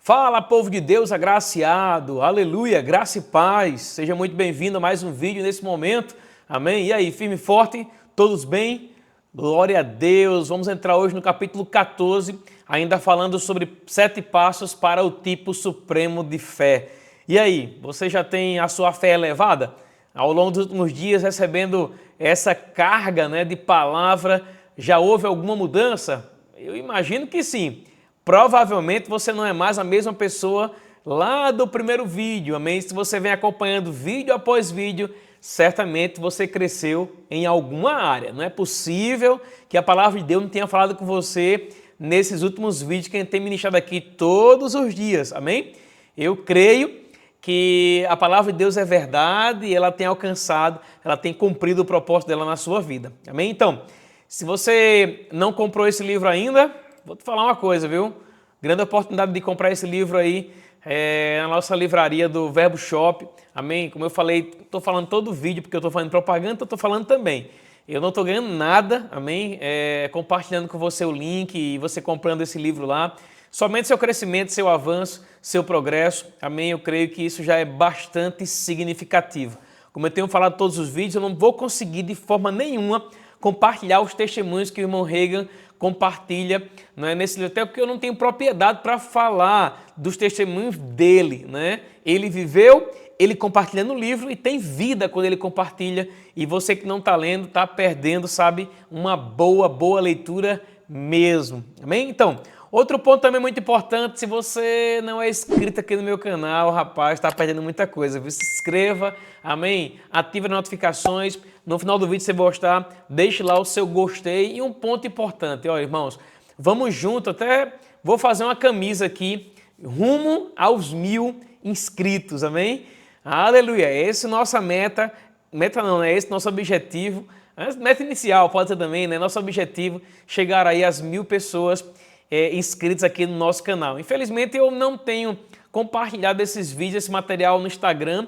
Fala, povo de Deus agraciado, aleluia, graça e paz. Seja muito bem-vindo a mais um vídeo nesse momento, amém? E aí, firme e forte, todos bem? Glória a Deus. Vamos entrar hoje no capítulo 14, ainda falando sobre 7 passos para o tipo supremo de fé. E aí, você já tem a sua fé elevada? Ao longo dos últimos dias, recebendo essa carga, de palavra, já houve alguma mudança? Eu imagino que sim. Provavelmente você não é mais a mesma pessoa lá do primeiro vídeo, amém? Se você vem acompanhando vídeo após vídeo, certamente você cresceu em alguma área. Não é possível que a palavra de Deus não tenha falado com você nesses últimos vídeos que a gente tem ministrado aqui todos os dias, amém? Eu creio que a palavra de Deus é verdade e ela tem alcançado, ela tem cumprido o propósito dela na sua vida, amém? Então, se você não comprou esse livro ainda, vou te falar uma coisa, viu? Grande oportunidade de comprar esse livro aí na nossa livraria do Verbo Shop, amém? Como eu falei, estou falando todo o vídeo porque eu estou fazendo propaganda, eu estou falando também. Eu não estou ganhando nada, amém? Compartilhando com você o link e você comprando esse livro lá. Somente seu crescimento, seu avanço, seu progresso, amém? Eu creio que isso já é bastante significativo. Como eu tenho falado em todos os vídeos, eu não vou conseguir de forma nenhuma compartilhar os testemunhos que o irmão Reagan compartilha, nesse livro, até porque eu não tenho propriedade para falar dos testemunhos dele, Ele viveu, ele compartilha no livro e tem vida quando ele compartilha, e você que não está lendo, está perdendo, sabe, uma boa leitura mesmo, amém? Então, outro ponto também muito importante, se você não é inscrito aqui no meu canal, rapaz, está perdendo muita coisa, viu? Se inscreva, amém? Ative as notificações, no final do vídeo, se você gostar, deixe lá o seu gostei. E um ponto importante, ó, irmãos, vamos junto, até vou fazer uma camisa aqui, rumo aos 1000 inscritos, amém? Aleluia, essa é a nossa meta não, esse é nosso objetivo, meta inicial pode ser também, nosso objetivo, chegar aí às 1000 pessoas inscritas aqui no nosso canal. Infelizmente, eu não tenho compartilhado esses vídeos, esse material no Instagram,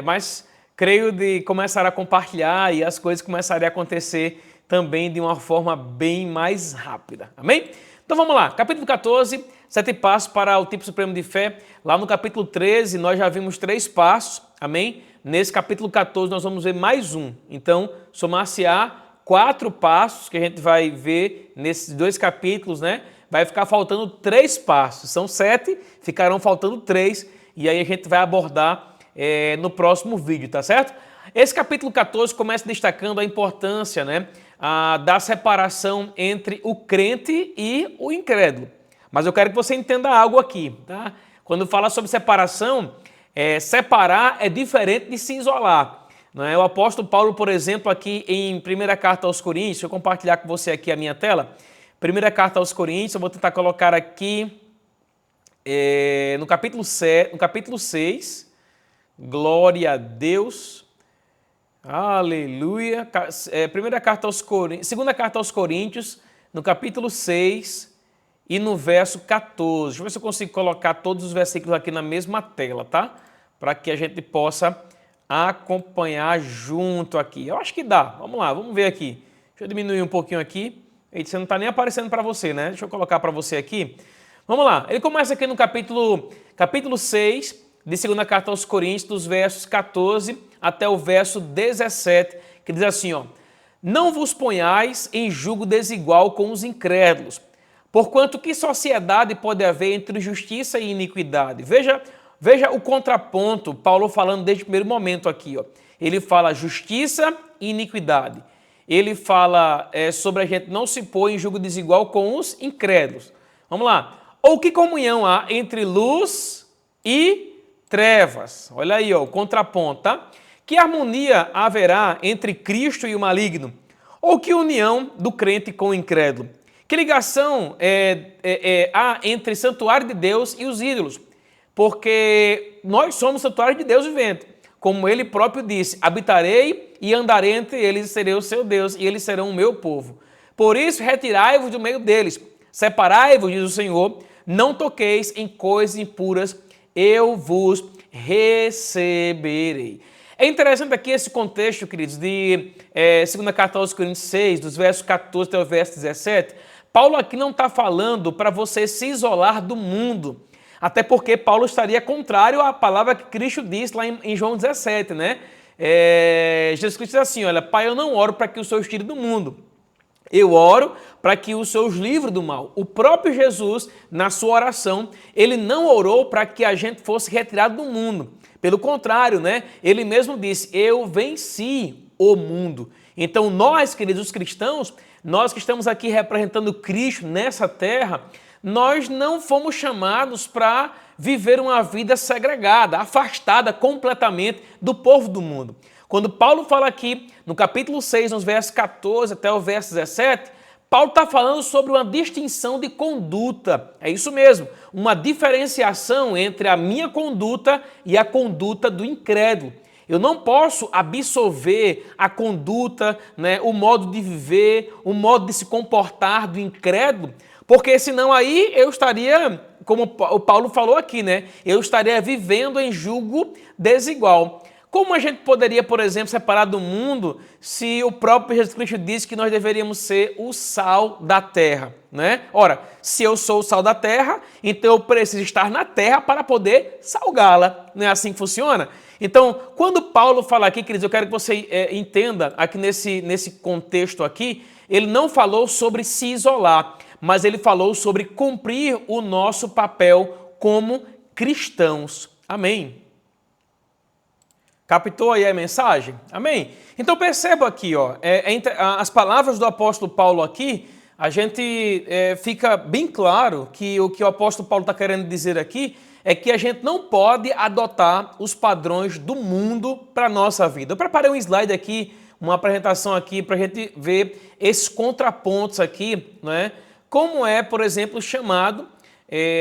mas creio de começar a compartilhar e as coisas começarem a acontecer também de uma forma bem mais rápida. Amém? Então vamos lá, capítulo 14, 7 passos para o tipo supremo de fé. Lá no capítulo 13 nós já vimos 3 passos, amém? Nesse capítulo 14 nós vamos ver mais um. Então, somar-se-á 4 passos que a gente vai ver nesses 2 capítulos, Vai ficar faltando 3 passos. São 7, ficarão faltando 3 e aí a gente vai abordar no próximo vídeo, tá certo? Esse capítulo 14 começa destacando a importância, da separação entre o crente e o incrédulo. Mas eu quero que você entenda algo aqui, tá? Quando fala sobre separação, separar é diferente de se isolar. O apóstolo Paulo, por exemplo, aqui em 1ª carta aos Coríntios, deixa eu compartilhar com você aqui a minha tela. 1ª carta aos Coríntios, eu vou tentar colocar aqui no capítulo 6, glória a Deus, aleluia. 2ª carta aos Coríntios, no capítulo 6 e no verso 14. Deixa eu ver se eu consigo colocar todos os versículos aqui na mesma tela, tá? Para que a gente possa acompanhar junto aqui. Eu acho que dá. Vamos lá, vamos ver aqui. Deixa eu diminuir um pouquinho aqui. Eita, você não está nem aparecendo para você, Deixa eu colocar para você aqui. Vamos lá. Ele começa aqui no capítulo 6 de 2ª carta aos Coríntios, dos versos 14 até o verso 17, que diz assim, ó: não vos ponhais em julgo desigual com os incrédulos, porquanto que sociedade pode haver entre justiça e iniquidade? Veja o contraponto, Paulo falando desde o primeiro momento aqui, ó. Ele fala justiça e iniquidade. Ele fala sobre a gente não se pôr em julgo desigual com os incrédulos. Vamos lá. Ou que comunhão há entre luz e trevas? Olha aí, ó, o contraponto, tá? Que harmonia haverá entre Cristo e o maligno? Ou que união do crente com o incrédulo? Que ligação há entre santuário de Deus e os ídolos? Porque nós somos santuário de Deus vivente. Como ele próprio disse, habitarei e andarei entre eles e serei o seu Deus e eles serão o meu povo. Por isso, retirai-vos do meio deles, separai-vos, diz o Senhor, não toqueis em coisas impuras, eu vos receberei. É interessante aqui esse contexto, queridos, de 2ª carta aos Coríntios 6, dos versos 14 até o verso 17. Paulo aqui não está falando para você se isolar do mundo, até porque Paulo estaria contrário à palavra que Cristo disse lá em João 17, né? Jesus Cristo diz assim, olha, Pai, eu não oro para que o Senhor os tire do mundo, eu oro para que o Senhor os livre do mal. O próprio Jesus, na sua oração, ele não orou para que a gente fosse retirado do mundo. Pelo contrário, né? Ele mesmo disse, eu venci o mundo. Então nós, queridos, os cristãos, nós que estamos aqui representando Cristo nessa terra, nós não fomos chamados para viver uma vida segregada, afastada completamente do povo do mundo. Quando Paulo fala aqui, no capítulo 6, nos versos 14 até o verso 17, Paulo está falando sobre uma distinção de conduta. É isso mesmo, uma diferenciação entre a minha conduta e a conduta do incrédulo. Eu não posso absorver a conduta, né, o modo de viver, o modo de se comportar do incrédulo, porque senão aí eu estaria, como o Paulo falou aqui, né, eu estaria vivendo em julgo desigual. Como a gente poderia, por exemplo, separar do mundo se o próprio Jesus Cristo disse que nós deveríamos ser o sal da terra, né? Ora, se eu sou o sal da terra, então eu preciso estar na terra para poder salgá-la. Não é assim que funciona? Então, quando Paulo fala aqui, queridos, eu quero que você entenda aqui nesse contexto aqui, ele não falou sobre se isolar, mas ele falou sobre cumprir o nosso papel como cristãos. Amém? Captou aí a mensagem? Amém? Então perceba aqui, ó, as palavras do apóstolo Paulo aqui, a gente fica bem claro que o que o apóstolo Paulo está querendo dizer aqui é que a gente não pode adotar os padrões do mundo para a nossa vida. Eu preparei um slide aqui, uma apresentação aqui para a gente ver esses contrapontos aqui, né? Como é, por exemplo, chamado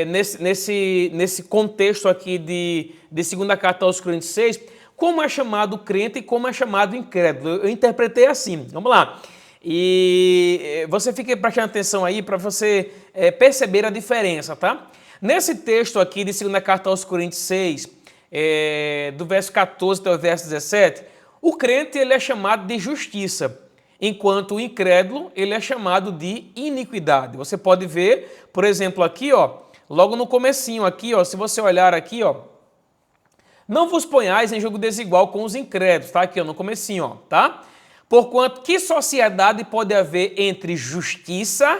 nesse contexto aqui de 2ª carta aos Coríntios 6, como é chamado crente e como é chamado incrédulo. Eu interpretei assim, vamos lá. E você fique prestando atenção aí para você perceber a diferença, tá? Nesse texto aqui de 2ª carta aos Coríntios 6, do verso 14 até o verso 17, o crente ele é chamado de justiça, enquanto o incrédulo ele é chamado de iniquidade. Você pode ver, por exemplo, aqui, ó, logo no comecinho aqui, ó, se você olhar aqui, ó, não vos ponhais em jogo desigual com os incrédulos, tá? Aqui ó, no comecinho, ó, tá? Porquanto que sociedade pode haver entre justiça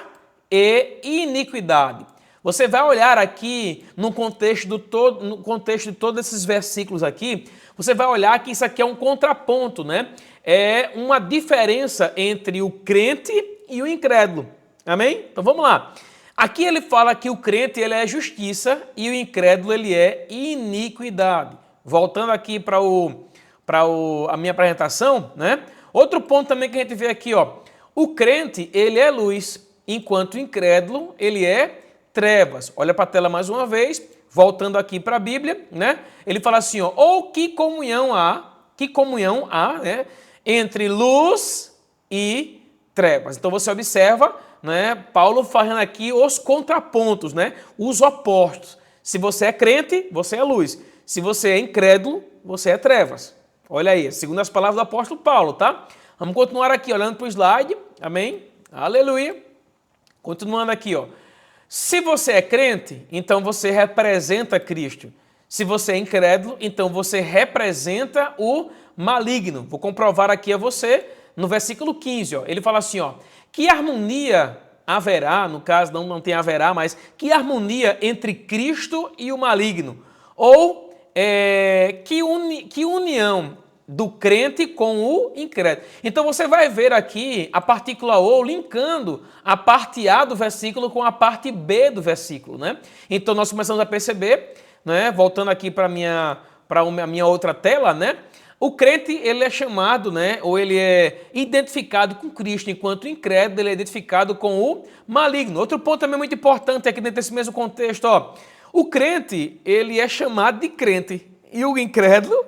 e iniquidade? Você vai olhar aqui no contexto de todos esses versículos aqui, você vai olhar que isso aqui é um contraponto, né? É uma diferença entre o crente e o incrédulo. Amém? Então vamos lá. Aqui ele fala que o crente ele é justiça e o incrédulo ele é iniquidade. Voltando aqui para a minha apresentação, né? Outro ponto também que a gente vê aqui, ó. O crente, ele é luz, enquanto o incrédulo, ele é trevas. Olha para a tela mais uma vez, voltando aqui para a Bíblia, né? Ele fala assim, ó, ou que comunhão há, né, entre luz e trevas. Então você observa, né, Paulo fazendo aqui os contrapontos, né, os opostos. Se você é crente, você é luz. Se você é incrédulo, você é trevas. Olha aí, segundo as palavras do apóstolo Paulo, tá? Vamos continuar aqui, olhando para o slide. Amém? Aleluia. Continuando aqui, ó. Se você é crente, então você representa Cristo. Se você é incrédulo, então você representa o maligno. Vou comprovar aqui a você no versículo 15, ó. Ele fala assim, ó. Que harmonia haverá, no caso não tem haverá, mas que harmonia entre Cristo e o maligno? Ou que união do crente com o incrédulo. Então você vai ver aqui a partícula ou linkando a parte A do versículo com a parte B do versículo, né? Então nós começamos a perceber, né, voltando aqui para a minha outra tela, né? O crente ele é chamado, né, ou ele é identificado com Cristo, enquanto o incrédulo ele é identificado com o maligno. Outro ponto também muito importante aqui dentro desse mesmo contexto, ó. O crente, ele é chamado de crente e o incrédulo,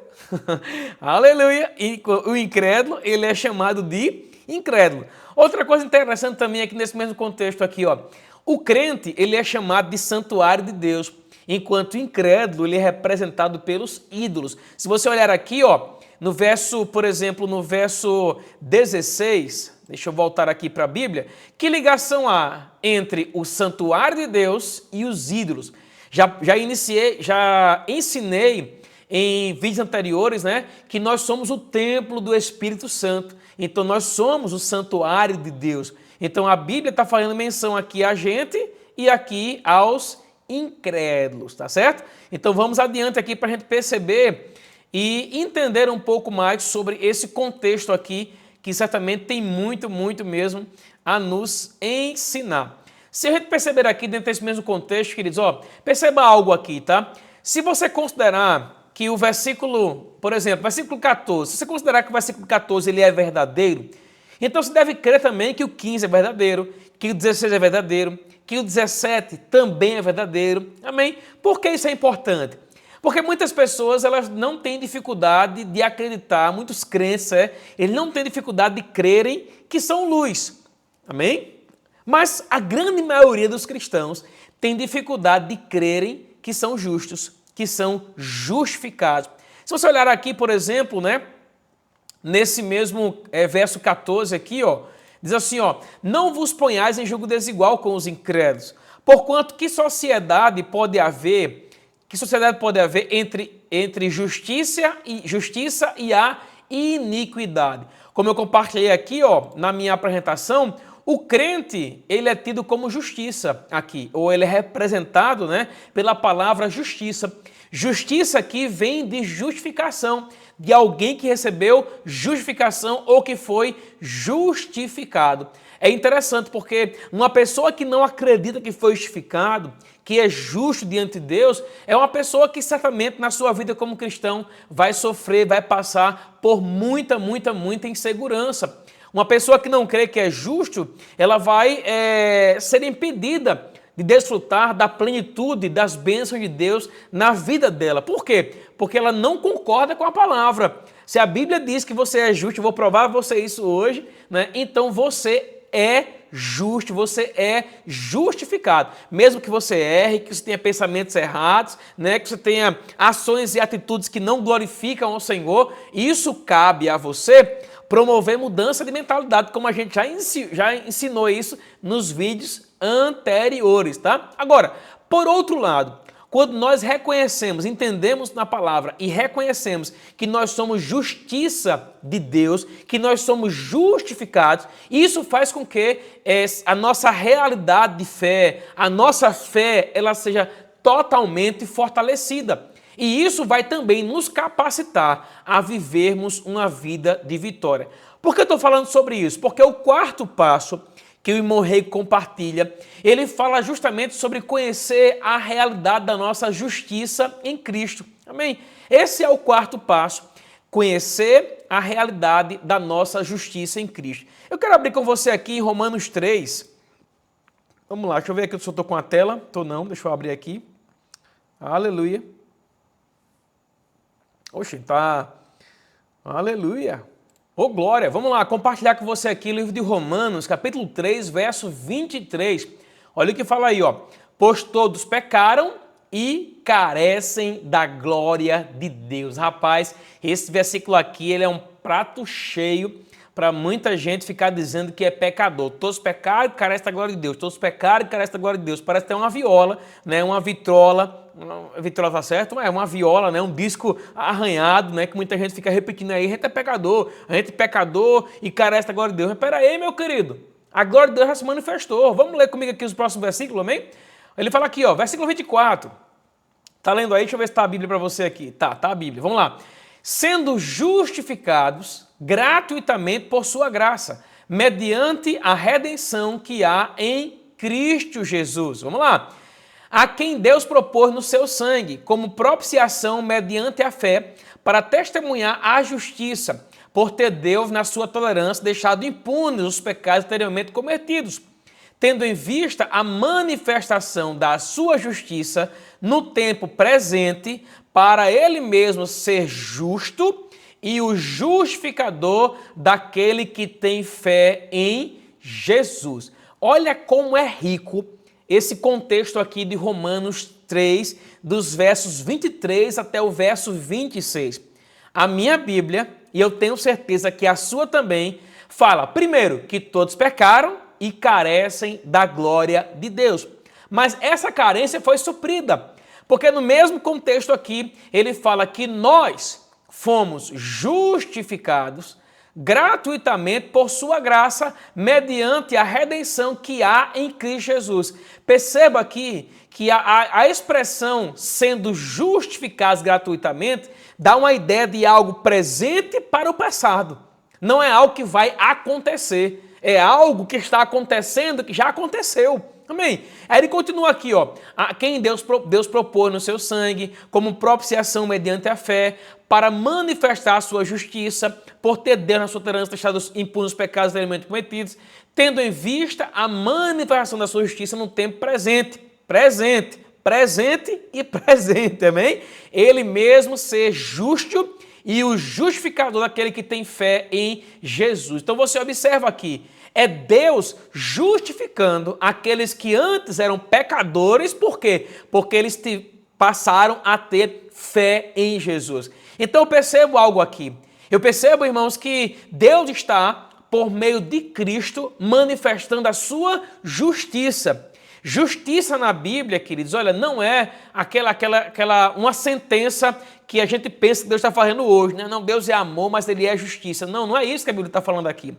aleluia, e o incrédulo, ele é chamado de incrédulo. Outra coisa interessante também aqui nesse mesmo contexto aqui, ó. O crente, ele é chamado de santuário de Deus, enquanto o incrédulo, ele é representado pelos ídolos. Se você olhar aqui, ó, no verso, por exemplo, no verso 16, deixa eu voltar aqui para a Bíblia, que ligação há entre o santuário de Deus e os ídolos? Já ensinei em vídeos anteriores, né, que nós somos o templo do Espírito Santo. Então nós somos o santuário de Deus. Então a Bíblia está fazendo menção aqui a gente e aqui aos incrédulos, tá certo? Então vamos adiante aqui para a gente perceber e entender um pouco mais sobre esse contexto aqui, que certamente tem muito mesmo a nos ensinar. Se a gente perceber aqui dentro desse mesmo contexto, queridos, ó, perceba algo aqui, tá? Se você considerar que o versículo, por exemplo, versículo 14, se você considerar que o versículo 14 ele é verdadeiro, então você deve crer também que o 15 é verdadeiro, que o 16 é verdadeiro, que o 17 também é verdadeiro. Amém? Por que isso é importante? Porque muitas pessoas elas não têm dificuldade de acreditar, muitos crentes, eles não têm dificuldade de crerem que são luz. Amém? Mas a grande maioria dos cristãos tem dificuldade de crerem que são justos, que são justificados. Se você olhar aqui, por exemplo, né, nesse mesmo verso 14 aqui, ó, diz assim, ó, não vos ponhais em julgo desigual com os incrédulos, porquanto que sociedade pode haver entre justiça e a iniquidade. Como eu compartilhei aqui, ó, na minha apresentação, o crente, ele é tido como justiça aqui, ou ele é representado, né, pela palavra justiça. Justiça aqui vem de justificação, de alguém que recebeu justificação ou que foi justificado. É interessante porque uma pessoa que não acredita que foi justificado, que é justo diante de Deus, é uma pessoa que certamente na sua vida como cristão vai sofrer, vai passar por muita insegurança. Uma pessoa que não crê que é justo, ela vai ser impedida de desfrutar da plenitude das bênçãos de Deus na vida dela. Por quê? Porque ela não concorda com a palavra. Se a Bíblia diz que você é justo, eu vou provar a você isso hoje, né? Então você é justo, você é justificado. Mesmo que você erre, que você tenha pensamentos errados, né? Que você tenha ações e atitudes que não glorificam ao Senhor, isso cabe a você promover mudança de mentalidade, como a gente já ensinou isso nos vídeos anteriores, tá? Agora, por outro lado, quando nós reconhecemos, entendemos na palavra e reconhecemos que nós somos justiça de Deus, que nós somos justificados, isso faz com que a nossa realidade de fé, a nossa fé, ela seja totalmente fortalecida. E isso vai também nos capacitar a vivermos uma vida de vitória. Por que eu estou falando sobre isso? Porque o quarto passo que o irmão Rei compartilha, ele fala justamente sobre conhecer a realidade da nossa justiça em Cristo. Amém? Esse é o quarto passo, conhecer a realidade da nossa justiça em Cristo. Eu quero abrir com você aqui em Romanos 3. Vamos lá, deixa eu ver aqui se eu estou com a tela. Estou não, deixa eu abrir aqui. Aleluia. Oxe, tá. Aleluia. Ô, glória. Vamos lá, compartilhar com você aqui o livro de Romanos, capítulo 3, verso 23. Olha o que fala aí, ó. Pois todos pecaram e carecem da glória de Deus. Rapaz, esse versículo aqui, ele é um prato cheio para muita gente ficar dizendo que é pecador. Todos pecaram e carecem da glória de Deus. Todos pecaram e carecem da glória de Deus. Parece ter uma viola, né? Uma vitrola. Vitrola tá certo? É uma viola, né? Um disco arranhado, né? Que muita gente fica repetindo aí. A gente é pecador e carece da glória de Deus. Mas pera aí, meu querido. A glória de Deus já se manifestou. Vamos ler comigo aqui os próximos versículos, amém? Ele fala aqui, ó, versículo 24. Tá lendo aí? Deixa eu ver se tá a Bíblia para você aqui. Tá a Bíblia. Vamos lá. Sendo justificados gratuitamente por sua graça, mediante a redenção que há em Cristo Jesus. Vamos lá. A quem Deus propôs no seu sangue, como propiciação mediante a fé, para testemunhar a justiça, por ter Deus, na sua tolerância, deixado impunes os pecados anteriormente cometidos, tendo em vista a manifestação da sua justiça no tempo presente, para ele mesmo ser justo e o justificador daquele que tem fé em Jesus. Olha como é rico esse contexto aqui de Romanos 3, dos versos 23 até o verso 26. A minha Bíblia, e eu tenho certeza que a sua também, fala, primeiro, que todos pecaram e carecem da glória de Deus. Mas essa carência foi suprida, porque no mesmo contexto aqui, ele fala que nós fomos justificados gratuitamente por sua graça, mediante a redenção que há em Cristo Jesus. Perceba aqui que a expressão sendo justificados gratuitamente dá uma ideia de algo presente para o passado. Não é algo que vai acontecer, é algo que está acontecendo, que já aconteceu. Amém? Aí ele continua aqui, ó. A quem Deus propôs no seu sangue, como propiciação mediante a fé, para manifestar a sua justiça, por ter Deus na sua tolerância deixado impunes os pecados verdadeiramente cometidos, tendo em vista a manifestação da sua justiça no tempo presente. Presente e presente, amém? Ele mesmo ser justo e o justificador daquele que tem fé em Jesus. Então você observa aqui, é Deus justificando aqueles que antes eram pecadores, por quê? Porque eles passaram a ter fé em Jesus. Então eu percebo algo aqui. Eu percebo, irmãos, que Deus está, por meio de Cristo, manifestando a sua justiça. Justiça na Bíblia, queridos, olha, não é uma sentença que a gente pensa que Deus está fazendo hoje, né? Não, Deus é amor, mas Ele é justiça. Não, não é isso que a Bíblia está falando aqui.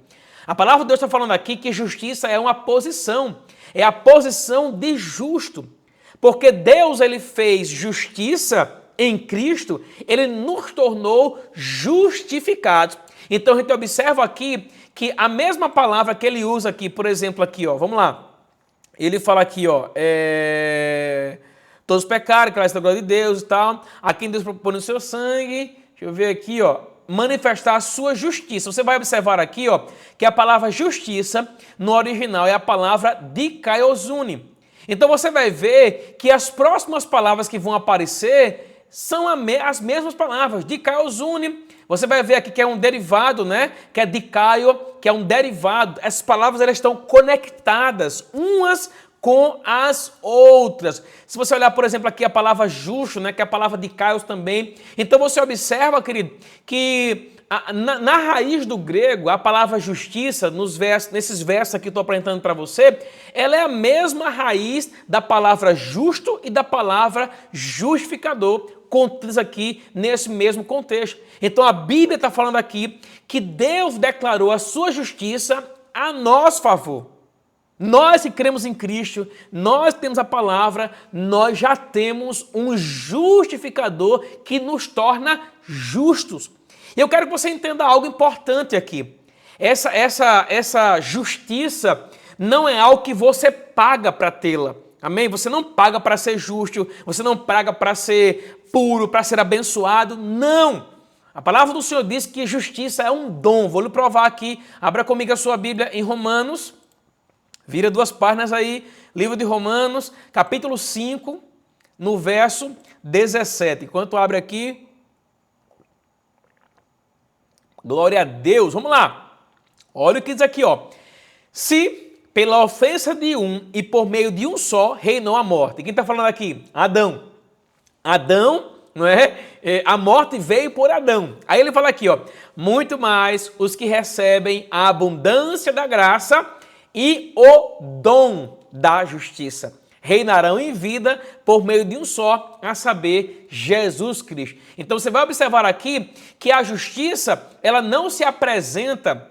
A palavra de Deus está falando aqui que justiça é uma posição, é a posição de justo. Porque Deus, Ele fez justiça em Cristo, Ele nos tornou justificados. Então a gente observa aqui que a mesma palavra que Ele usa aqui, por exemplo, aqui, ó, vamos lá. Ele fala aqui, ó, todos pecaram, carecem da glória de Deus e tal, a quem Deus propôs no seu sangue, deixa eu ver aqui, ó, manifestar a sua justiça. Você vai observar aqui, ó, que a palavra justiça, no original, é a palavra dikaiosune. Então você vai ver que as próximas palavras que vão aparecer são as mesmas palavras, dikaiosune. Você vai ver aqui que é um derivado, né? Que é dikaio, que é um derivado. Essas palavras elas estão conectadas umas com as outras. Se você olhar, por exemplo, aqui a palavra justo, né? Que é a palavra dikaios também. Então você observa, querido, que na raiz do grego, a palavra justiça, nesses versos aqui que eu estou apresentando para você, ela é a mesma raiz da palavra justo e da palavra justificador, contidos aqui nesse mesmo contexto. Então a Bíblia está falando aqui que Deus declarou a sua justiça a nosso favor. Nós que cremos em Cristo, nós temos a palavra, nós já temos um justificador que nos torna justos. E eu quero que você entenda algo importante aqui. Essa justiça não é algo que você paga para tê-la. Amém? Você não paga para ser justo, você não paga para ser puro, para ser abençoado. Não! A palavra do Senhor diz que justiça é um dom. Vou lhe provar aqui. Abra comigo a sua Bíblia em Romanos. Vira 2 páginas aí. Livro de Romanos, capítulo 5, no verso 17. Enquanto abre aqui. Glória a Deus. Vamos lá. Olha o que diz aqui, ó. Se pela ofensa de um e por meio de um só reinou a morte. Quem está falando aqui? Adão. Adão, não é? A morte veio por Adão. Aí ele fala aqui, ó. Muito mais os que recebem a abundância da graça e o dom da justiça reinarão em vida por meio de um só, a saber, Jesus Cristo. Então você vai observar aqui que a justiça, ela não se apresenta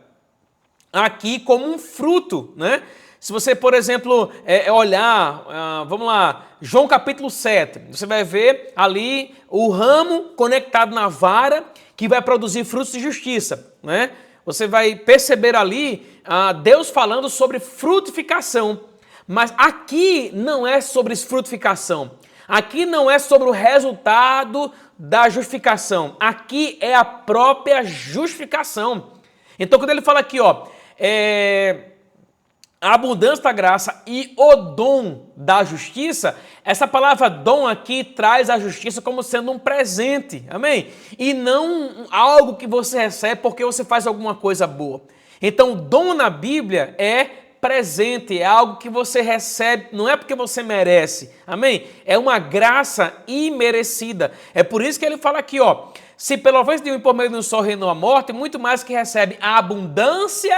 aqui como um fruto, né? Se você, por exemplo, olhar, vamos lá, João capítulo 7, você vai ver ali o ramo conectado na vara que vai produzir frutos de justiça, né? Você vai perceber ali Deus falando sobre frutificação, mas aqui não é sobre frutificação, aqui não é sobre o resultado da justificação, aqui é a própria justificação. Então quando ele fala aqui, ó, a abundância da graça e o dom da justiça, essa palavra dom aqui traz a justiça como sendo um presente, amém? E não algo que você recebe porque você faz alguma coisa boa. Então, dom na Bíblia é presente, é algo que você recebe, não é porque você merece, amém? É uma graça imerecida. É por isso que ele fala aqui, ó, se pela ofensa de um e por meio de um só reinou a morte, muito mais que recebe a abundância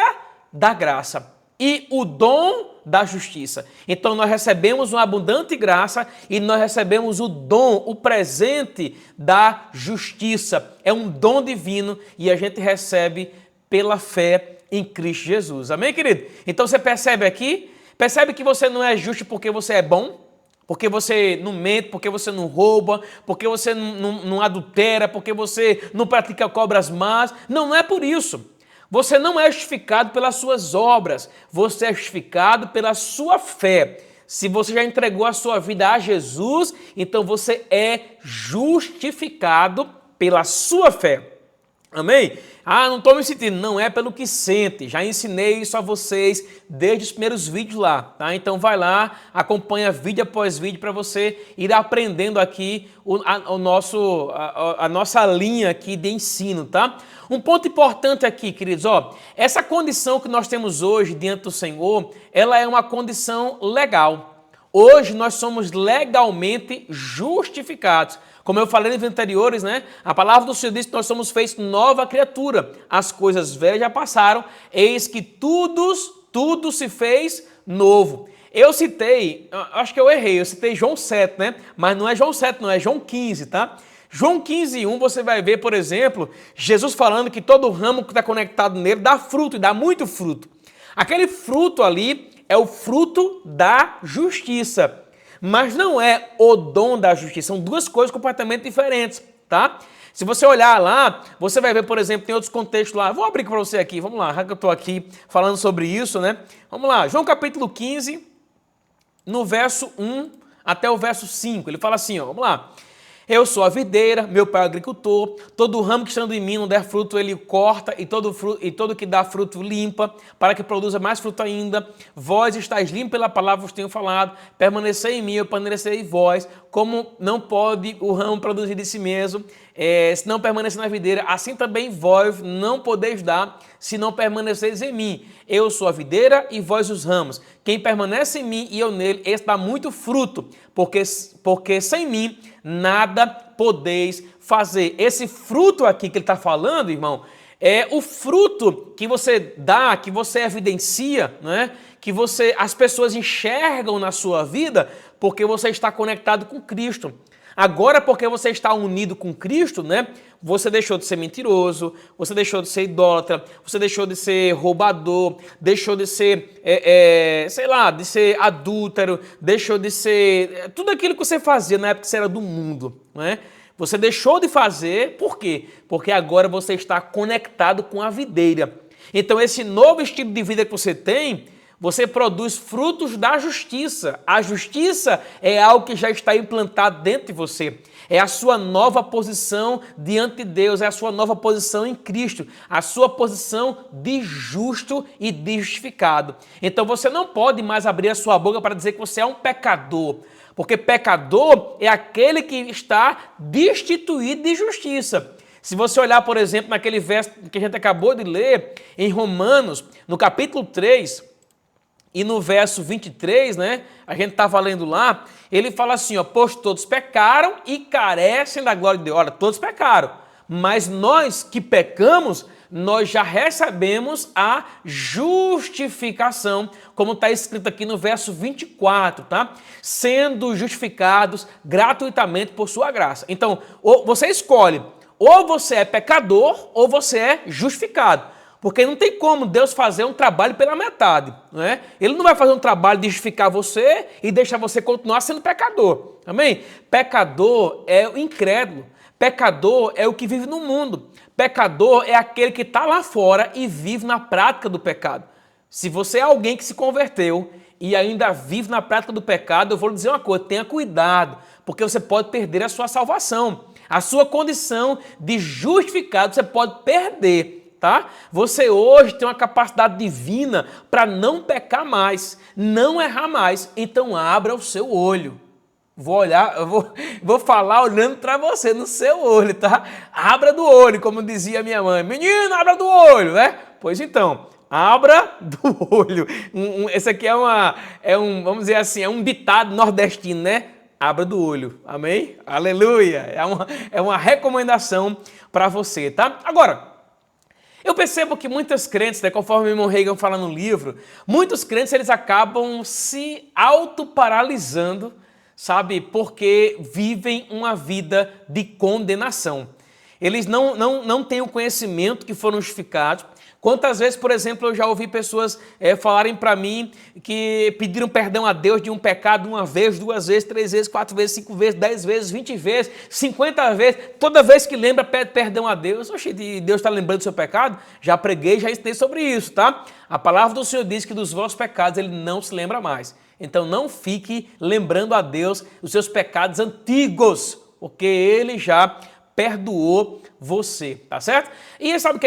da graça e o dom da justiça. Então nós recebemos uma abundante graça e nós recebemos o dom, o presente da justiça. É um dom divino e a gente recebe pela fé em Cristo Jesus. Amém, querido? Então você percebe aqui? Percebe que você não é justo porque você é bom? Porque você não mente, porque você não rouba, porque você não adultera, porque você não pratica cobras más. Não, não é por isso. Você não é justificado pelas suas obras, você é justificado pela sua fé. Se você já entregou a sua vida a Jesus, então você é justificado pela sua fé. Amém? Ah, não estou me sentindo. Não é pelo que sente. Já ensinei isso a vocês desde os primeiros vídeos lá, tá? Então vai lá, acompanha vídeo após vídeo para você ir aprendendo aqui a nossa linha aqui de ensino, tá? Um ponto importante aqui, queridos, ó, essa condição que nós temos hoje diante do Senhor, ela é uma condição legal. Hoje nós somos legalmente justificados. Como eu falei nos vídeos anteriores, né? A palavra do Senhor diz que nós somos feitos nova criatura. As coisas velhas já passaram, eis que tudo se fez novo. Eu citei, acho que eu errei, eu citei João 7, né? Mas não é João 7, não, é João 15, tá? João 15:1, você vai ver, por exemplo, Jesus falando que todo ramo que está conectado nele dá fruto, e dá muito fruto. Aquele fruto ali é o fruto da justiça. Mas não é o dom da justiça, são duas coisas completamente diferentes, tá? Se você olhar lá, você vai ver, por exemplo, tem outros contextos lá. Vou abrir para você aqui, vamos lá, já que eu estou aqui falando sobre isso, né? Vamos lá, João capítulo 15, no verso 1 até o verso 5, ele fala assim, ó, vamos lá. Eu sou a videira, meu pai é o agricultor, todo ramo que estando em mim não der fruto, ele corta, e todo que dá fruto limpa, para que produza mais fruto ainda. Vós estáis limpos pela palavra que vos tenho falado, permanecei em mim, eu permanecerei em vós, como não pode o ramo produzir de si mesmo, se não permanecer na videira, assim também vós não podeis dar, se não permaneceis em mim. Eu sou a videira e vós os ramos. Quem permanece em mim e eu nele, esse dá muito fruto, porque sem mim nada podeis fazer. Esse fruto aqui que ele está falando, irmão, é o fruto que você dá, que você evidencia, né? Que as pessoas enxergam na sua vida porque você está conectado com Cristo. Agora, porque você está unido com Cristo, né? Você deixou de ser mentiroso, você deixou de ser idólatra, você deixou de ser roubador, deixou de ser, de ser adúltero, deixou de ser tudo aquilo que você fazia na época que você era do mundo, né? Você deixou de fazer, por quê? Porque agora você está conectado com a videira. Então, esse novo estilo de vida que você tem, você produz frutos da justiça. A justiça é algo que já está implantado dentro de você. É a sua nova posição diante de Deus, é a sua nova posição em Cristo, a sua posição de justo e de justificado. Então você não pode mais abrir a sua boca para dizer que você é um pecador, porque pecador é aquele que está destituído de justiça. Se você olhar, por exemplo, naquele verso que a gente acabou de ler, em Romanos, no capítulo 3, e no verso 23, né, a gente estava lendo lá, ele fala assim, ó, pois todos pecaram e carecem da glória de Deus. Olha, todos pecaram, mas nós que pecamos, nós já recebemos a justificação, como está escrito aqui no verso 24, tá? Sendo justificados gratuitamente por sua graça. Então, você escolhe, ou você é pecador, ou você é justificado. Porque não tem como Deus fazer um trabalho pela metade, não é? Ele não vai fazer um trabalho de justificar você e deixar você continuar sendo pecador, amém? Pecador é o incrédulo, pecador é o que vive no mundo, pecador é aquele que está lá fora e vive na prática do pecado. Se você é alguém que se converteu e ainda vive na prática do pecado, eu vou lhe dizer uma coisa, tenha cuidado, porque você pode perder a sua salvação, a sua condição de justificado você pode perder. Tá? Você hoje tem uma capacidade divina para não pecar mais, não errar mais, então abra o seu olho. Vou olhar, vou falar olhando para você, no seu olho, tá? Abra do olho, como dizia minha mãe. Menino, abra do olho, né? Pois então, abra do olho. Esse aqui vamos dizer assim, é um ditado nordestino, né? abra do olho. Amém? Aleluia! É uma recomendação para você, tá? Agora, eu percebo que muitos crentes, né, conforme o irmão Reagan fala no livro, muitos crentes eles acabam se autoparalisando, sabe? Porque vivem uma vida de condenação. Eles não têm o conhecimento que foram justificados. Quantas vezes, por exemplo, eu já ouvi pessoas falarem para mim que pediram perdão a Deus de um pecado uma vez, 2 vezes, 3 vezes, 4 vezes, 5 vezes, 10 vezes, 20 vezes, 50 vezes. Toda vez que lembra, pede perdão a Deus. Oxe, Deus está lembrando do seu pecado? Já preguei, já ensinei sobre isso, tá? A palavra do Senhor diz que dos vossos pecados Ele não se lembra mais. Então não fique lembrando a Deus os seus pecados antigos, porque Ele já perdoou você, tá certo? E sabe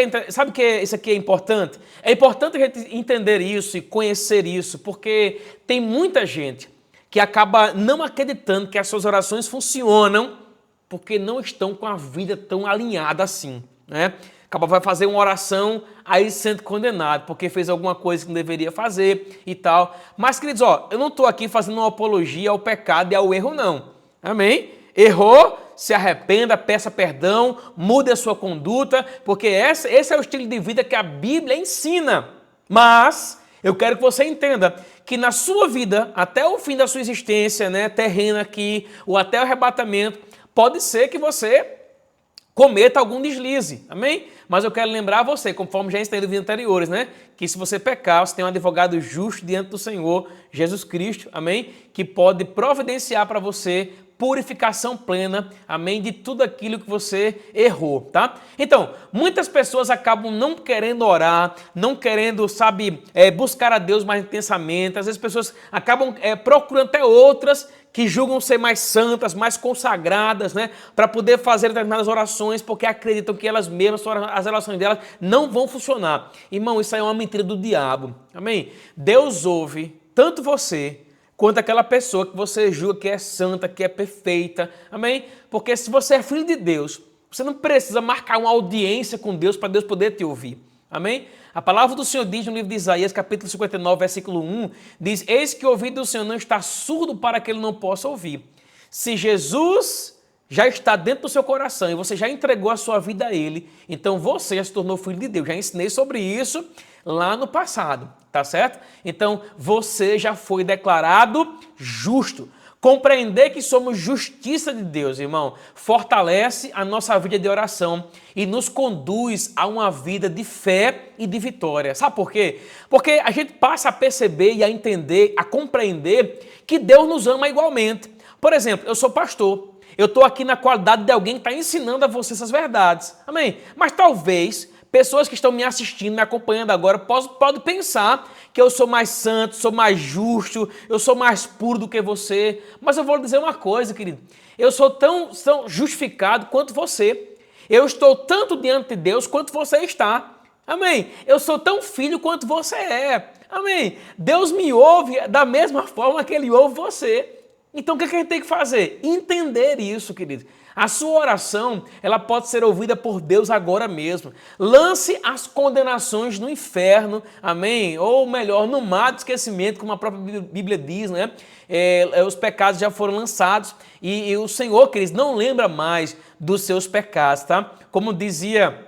que isso aqui é importante? É importante a gente entender isso e conhecer isso, porque tem muita gente que acaba não acreditando que as suas orações funcionam porque não estão com a vida tão alinhada assim, né? Acaba vai fazer uma oração, aí se sente condenado, porque fez alguma coisa que não deveria fazer e tal. Mas, queridos, ó, eu não estou aqui fazendo uma apologia ao pecado e ao erro, não. Amém? Errou, se arrependa, peça perdão, mude a sua conduta, porque esse é o estilo de vida que a Bíblia ensina. Mas eu quero que você entenda que na sua vida, até o fim da sua existência, né, terrena aqui, ou até o arrebatamento, pode ser que você cometa algum deslize, amém? Mas eu quero lembrar você, conforme já ensinei em vídeos anteriores, né? Que se você pecar, você tem um advogado justo diante do Senhor, Jesus Cristo, amém? Que pode providenciar para você purificação plena, amém? De tudo aquilo que você errou, tá? Então, muitas pessoas acabam não querendo orar, não querendo, sabe, buscar a Deus mais intensamente. Às vezes pessoas acabam procurando até outras que julgam ser mais santas, mais consagradas, né? Para poder fazer determinadas orações, porque acreditam que elas mesmas, as relações delas não vão funcionar. Irmão, isso aí é uma mentira do diabo, amém? Deus ouve tanto você quanto aquela pessoa que você julga que é santa, que é perfeita, amém? Porque se você é filho de Deus, você não precisa marcar uma audiência com Deus para Deus poder te ouvir, amém? A palavra do Senhor diz no livro de Isaías, capítulo 59, versículo 1, diz: eis que o ouvido do Senhor não está surdo para que ele não possa ouvir. Se Jesus já está dentro do seu coração e você já entregou a sua vida a Ele, então você já se tornou filho de Deus. Já ensinei sobre isso lá no passado, tá certo? Então você já foi declarado justo. Compreender que somos justiça de Deus, irmão, fortalece a nossa vida de oração e nos conduz a uma vida de fé e de vitória. Sabe por quê? Porque a gente passa a perceber e a entender, a compreender que Deus nos ama igualmente. Por exemplo, eu sou pastor, eu estou aqui na qualidade de alguém que está ensinando a você essas verdades, amém? Mas talvez pessoas que estão me assistindo, me acompanhando agora, podem pensar que eu sou mais santo, sou mais justo, eu sou mais puro do que você. Mas eu vou lhe dizer uma coisa, querido. Eu sou tão justificado quanto você. Eu estou tanto diante de Deus quanto você está. Amém? Eu sou tão filho quanto você é. Amém? Deus me ouve da mesma forma que Ele ouve você. Então o que a gente tem que fazer? Entender isso, querido. A sua oração, ela pode ser ouvida por Deus agora mesmo. Lance as condenações no inferno, amém? Ou melhor, no mar de esquecimento, como a própria Bíblia diz, né? Os pecados já foram lançados e o Senhor, queridos, não lembra mais dos seus pecados, tá? Como dizia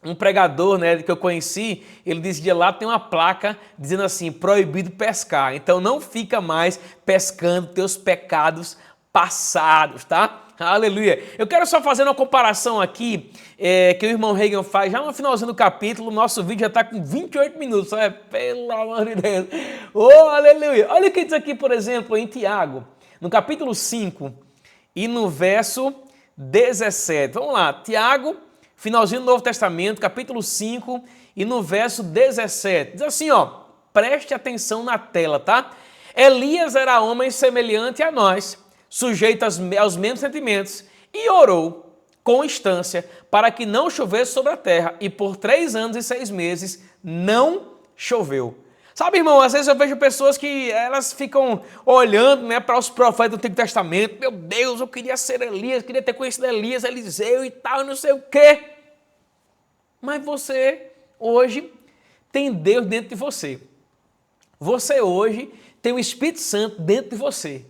um pregador, né, que eu conheci, ele dizia lá, tem uma placa dizendo assim, proibido pescar. Então não fica mais pescando teus pecados passados, tá? Aleluia. Eu quero só fazer uma comparação aqui, que o irmão Reagan faz, já no finalzinho do capítulo, o nosso vídeo já está com 28 minutos, sabe? Pelo amor de Deus. Oh, aleluia. Olha o que diz aqui, por exemplo, em Tiago, no capítulo 5 e no verso 17. Vamos lá, Tiago, finalzinho do Novo Testamento, capítulo 5 e no verso 17. Diz assim, ó, preste atenção na tela, tá? Elias era homem semelhante a nós, sujeito aos mesmos sentimentos, e orou com instância para que não chovesse sobre a terra, e por 3 anos e 6 meses não choveu. Sabe, irmão, às vezes eu vejo pessoas que elas ficam olhando, né, para os profetas do Antigo Testamento. Meu Deus, eu queria ser Elias, queria ter conhecido Elias, Eliseu e tal, não sei o quê. Mas você hoje tem Deus dentro de você. Você hoje tem o Espírito Santo dentro de você.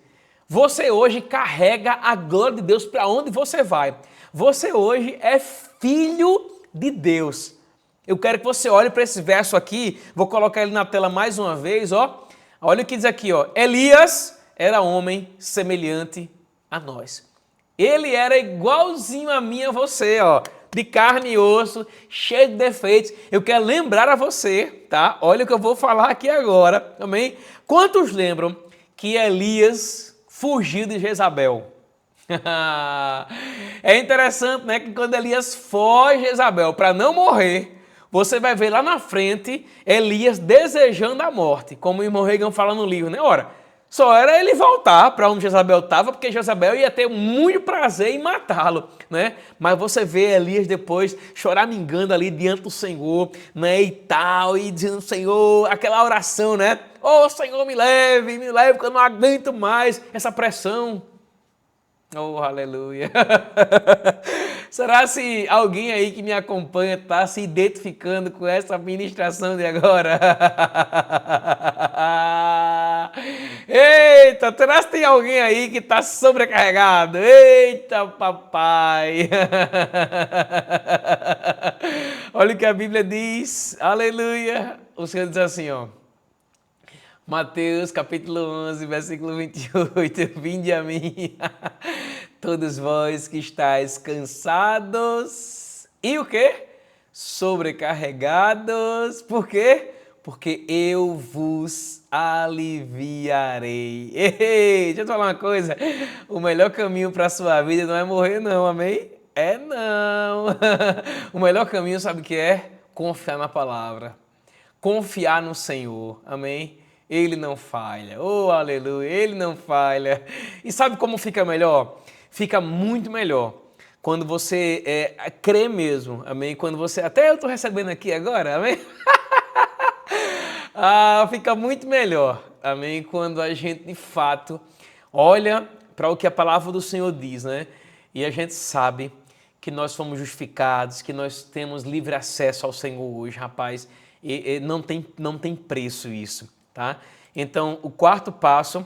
Você hoje carrega a glória de Deus para onde você vai. Você hoje é filho de Deus. Eu quero que você olhe para esse verso aqui, vou colocar ele na tela mais uma vez, ó. Olha o que diz aqui, ó. Elias era homem semelhante a nós. Ele era igualzinho a mim e a você, ó, de carne e osso, cheio de defeitos. Eu quero lembrar a você, tá? Olha o que eu vou falar aqui agora, amém? Quantos lembram que Elias fugiu de Jezabel? É interessante, né, que quando Elias foge de Jezabel para não morrer, você vai ver lá na frente Elias desejando a morte, como o irmão Reagan fala no livro, né? Ora, só era ele voltar para onde Jezabel estava, porque Jezabel ia ter muito prazer em matá-lo, né? Mas você vê Elias depois choramingando ali diante do Senhor, né? E tal, e dizendo, Senhor, aquela oração, né? Oh, Senhor, me leve, porque eu não aguento mais essa pressão. Oh, aleluia! Será se alguém aí que me acompanha está se identificando com essa ministração de agora? Eita, será que tem alguém aí que está sobrecarregado? Eita, papai! Olha o que a Bíblia diz, aleluia! O Senhor diz assim, ó. Mateus capítulo 11, versículo 28, vinde a mim, todos vós que estáis cansados e o quê? Sobrecarregados, por quê? Porque eu vos aliviarei. Ei, deixa eu te falar uma coisa, o melhor caminho para a sua vida não é morrer não, amém? É não, o melhor caminho sabe o que é? Confiar na palavra, confiar no Senhor, amém? Ele não falha, oh aleluia, ele não falha. E sabe como fica melhor? Fica muito melhor quando você crê mesmo, amém? Quando você, até eu estou recebendo aqui agora, amém? Fica muito melhor, amém? Quando a gente de fato olha para o que a palavra do Senhor diz, né? E a gente sabe que nós fomos justificados, que nós temos livre acesso ao Senhor hoje, rapaz, e não tem preço isso. Tá? Então, o quarto passo,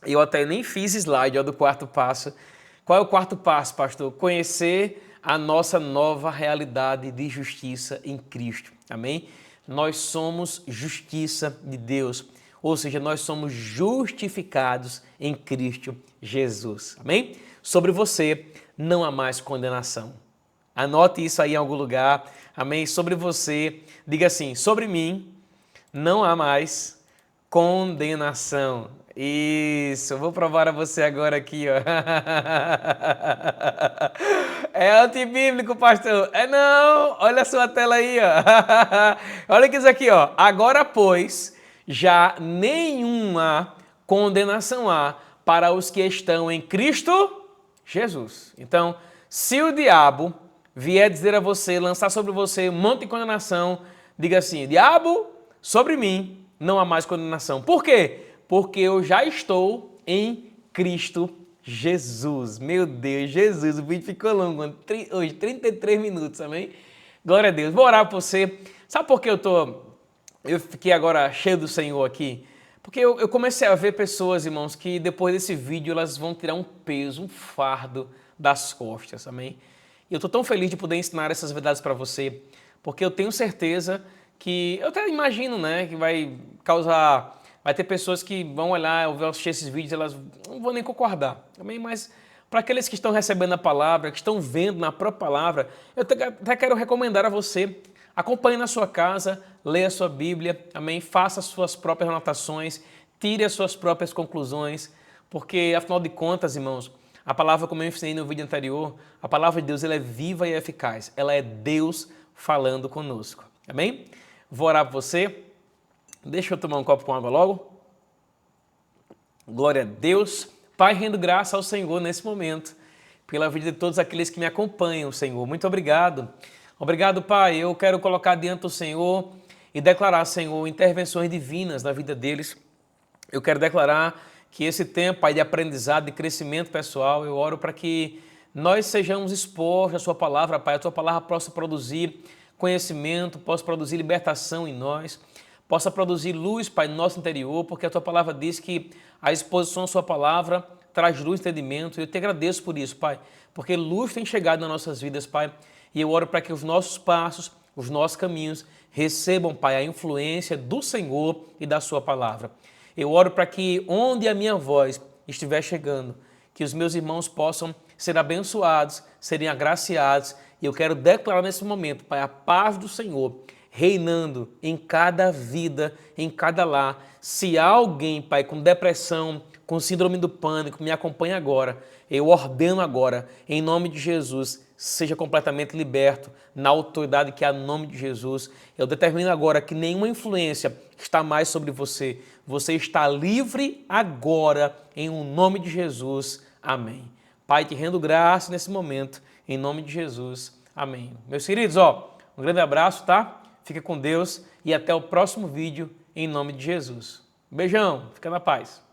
eu até nem fiz slide do quarto passo. Qual é o quarto passo, pastor? Conhecer a nossa nova realidade de justiça em Cristo. Amém? Nós somos justiça de Deus, ou seja, nós somos justificados em Cristo Jesus. Amém? Sobre você não há mais condenação. Anote isso aí em algum lugar. Amém? Sobre você, diga assim, sobre mim não há mais condenação. Isso, eu vou provar a você agora aqui, ó. É antibíblico, pastor. É não, olha a sua tela aí, ó. Olha que isso aqui, ó. Agora, pois, já nenhuma condenação há para os que estão em Cristo Jesus. Então, se o diabo vier dizer a você, lançar sobre você um monte de condenação, diga assim, diabo, sobre mim não há mais condenação. Por quê? Porque eu já estou em Cristo Jesus. Meu Deus, Jesus, o vídeo ficou longo, hoje 33 minutos, amém? Glória a Deus. Vou orar por você. Sabe por que eu fiquei agora cheio do Senhor aqui? Porque eu comecei a ver pessoas, irmãos, que depois desse vídeo elas vão tirar um peso, um fardo das costas, amém? E eu estou tão feliz de poder ensinar essas verdades para você, porque eu tenho certeza que, eu até imagino, né, que vai ter pessoas que vão olhar, ou vão assistir esses vídeos, elas não vão nem concordar, amém? Mas para aqueles que estão recebendo a palavra, que estão vendo na própria palavra, eu até quero recomendar a você, acompanhe na sua casa, leia a sua Bíblia, amém? Faça as suas próprias anotações, tire as suas próprias conclusões, porque afinal de contas, irmãos, a palavra, como eu ensinei no vídeo anterior, a palavra de Deus ela é viva e eficaz, ela é Deus falando conosco, amém? Vou orar por você. Deixa eu tomar um copo com água logo. Glória a Deus. Pai, rendo graça ao Senhor nesse momento, pela vida de todos aqueles que me acompanham, Senhor. Muito obrigado. Obrigado, Pai. Eu quero colocar diante do Senhor e declarar, Senhor, intervenções divinas na vida deles. Eu quero declarar que esse tempo, Pai, de aprendizado, de crescimento pessoal, eu oro para que nós sejamos expostos à Sua palavra, Pai. A Tua palavra possa produzir conhecimento, possa produzir libertação em nós, possa produzir luz, Pai, no nosso interior, porque a Tua palavra diz que a exposição à Sua palavra traz luz e entendimento. Eu te agradeço por isso, Pai, porque luz tem chegado nas nossas vidas, Pai, e eu oro para que os nossos passos, os nossos caminhos recebam, Pai, a influência do Senhor e da sua palavra. Eu oro para que onde a minha voz estiver chegando, que os meus irmãos possam ser abençoados, serem agraciados, e eu quero declarar nesse momento, Pai, a paz do Senhor reinando em cada vida, em cada lar. Se há alguém, Pai, com depressão, com síndrome do pânico, me acompanha agora. Eu ordeno agora, em nome de Jesus, seja completamente liberto na autoridade que há no nome de Jesus. Eu determino agora que nenhuma influência está mais sobre você. Você está livre agora, em nome de Jesus. Amém. Pai, te rendo graça nesse momento, em nome de Jesus. Amém. Meus queridos, um grande abraço, tá? Fica com Deus e até o próximo vídeo, em nome de Jesus. Beijão, fica na paz.